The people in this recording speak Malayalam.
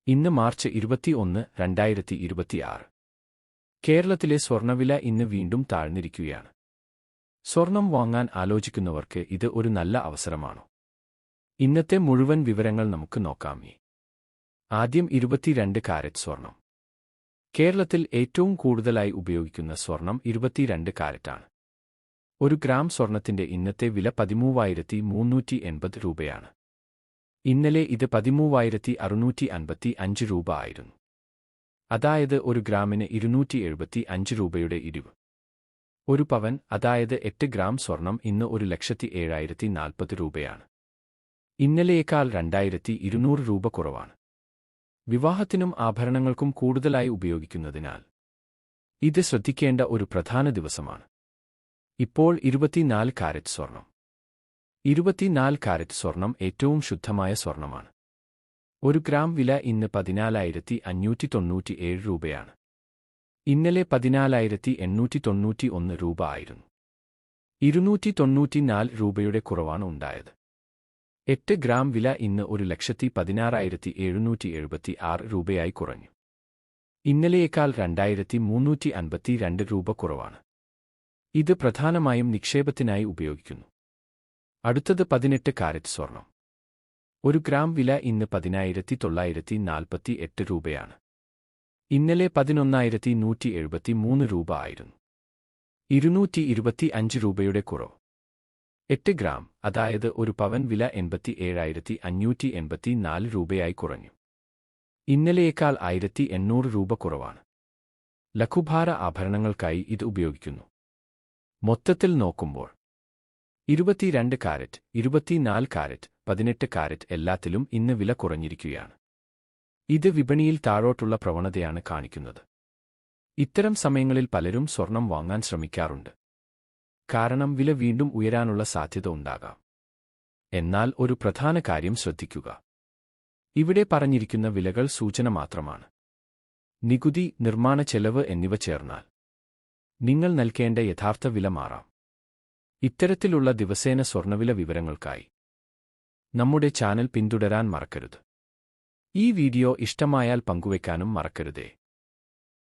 ഇന്ന് മാർച്ച് 21, 2026. കേരളത്തിലെ സ്വർണ്ണവില ഇന്ന് വീണ്ടും താഴ്ന്നിരിക്കുകയാണ്. സ്വർണം വാങ്ങാൻ ആലോചിക്കുന്നവർക്ക് ഇത് ഒരു നല്ല അവസരമാണോ? ഇന്നത്തെ മുഴുവൻ വിവരങ്ങൾ നമുക്ക് നോക്കാം. ആദ്യം 22 കാരറ്റ് സ്വർണം. കേരളത്തിൽ ഏറ്റവും കൂടുതലായി ഉപയോഗിക്കുന്ന സ്വർണം 22 കാരറ്റാണ്. ഒരു ഗ്രാം സ്വർണത്തിന്റെ ഇന്നത്തെ വില 13,380 രൂപയാണ്. ഇന്നലെ ഇത് 13,655 രൂപ ആയിരുന്നു. അതായത് ഒരു ഗ്രാമിന് 275 രൂപയുടെ ഇടിവ്. ഒരു പവൻ, അതായത് 8 ഗ്രാം സ്വർണം ഇന്ന് 1,07,040 രൂപയാണ്. ഇന്നലെയേക്കാൾ 2,200 രൂപ കുറവാണ്. വിവാഹത്തിനും ആഭരണങ്ങൾക്കും കൂടുതലായി ഉപയോഗിക്കുന്നതിനാൽ ഇത് ശ്രദ്ധിക്കേണ്ട ഒരു പ്രധാന ദിവസമാണ്. ഇപ്പോൾ 24 കാരറ്റ് സ്വർണം. 24 കാരറ്റ് സ്വർണം ഏറ്റവും ശുദ്ധമായ സ്വർണമാണ്. ഒരു ഗ്രാം വില ഇന്ന് 14,597 രൂപയാണ്. ഇന്നലെ 14,891 രൂപ ആയിരുന്നു. 294 രൂപയുടെ കുറവാണ് ഉണ്ടായത്. 8 ഗ്രാം വില ഇന്ന് 1,16,776 രൂപയായി കുറഞ്ഞു. ഇന്നലെയേക്കാൾ 2,352 രൂപ കുറവാണ്. ഇത് പ്രധാനമായും നിക്ഷേപത്തിനായി ഉപയോഗിക്കുന്നു. അടുത്തത് 18 കാരറ്റ് സ്വർണം. ഒരു ഗ്രാം വില ഇന്ന് 10,948 രൂപയാണ്. ഇന്നലെ 11,173 രൂപ ആയിരുന്നു. 225 രൂപയുടെ കുറവ്. 8 ഗ്രാം, അതായത് ഒരു പവൻ വില 87,584 രൂപയായി കുറഞ്ഞു. ഇന്നലെയേക്കാൾ 1,800 രൂപ കുറവാണ്. ലഘുഭാര ആഭരണങ്ങൾക്കായി ഇത് ഉപയോഗിക്കുന്നു. മൊത്തത്തിൽ നോക്കുമ്പോൾ 22 കാരറ്റ്, 24 കാരറ്റ്, 18 കാരറ്റ് എല്ലാത്തിലും ഇന്ന് വില കുറഞ്ഞിരിക്കുകയാണ്. ഇത് വിപണിയിൽ താഴോട്ടുള്ള പ്രവണതയാണ് കാണിക്കുന്നത്. ഇത്തരം സമയങ്ങളിൽ പലരും സ്വർണം വാങ്ങാൻ ശ്രമിക്കാറുണ്ട്. കാരണം വില വീണ്ടും ഉയരാനുള്ള സാധ്യത ഉണ്ടാകാം. എന്നാൽ ഒരു പ്രധാന കാര്യം ശ്രദ്ധിക്കുക. ഇവിടെ പറഞ്ഞിരിക്കുന്ന വിലകൾ സൂചന മാത്രമാണ്. നികുതി, നിർമ്മാണ ചെലവ് എന്നിവ ചേർന്നാൽ നിങ്ങൾ നൽകേണ്ട യഥാർത്ഥ വില മാറാം. ഇത്തരത്തിലുള്ള ദിവസേന സ്വർണ്ണവില വിവരങ്ങൾക്കായി നമ്മുടെ ചാനൽ പിന്തുടരാൻ മറക്കരുത്. ഈ വീഡിയോ ഇഷ്ടമായാൽ പങ്കുവയ്ക്കാനും മറക്കരുതേ.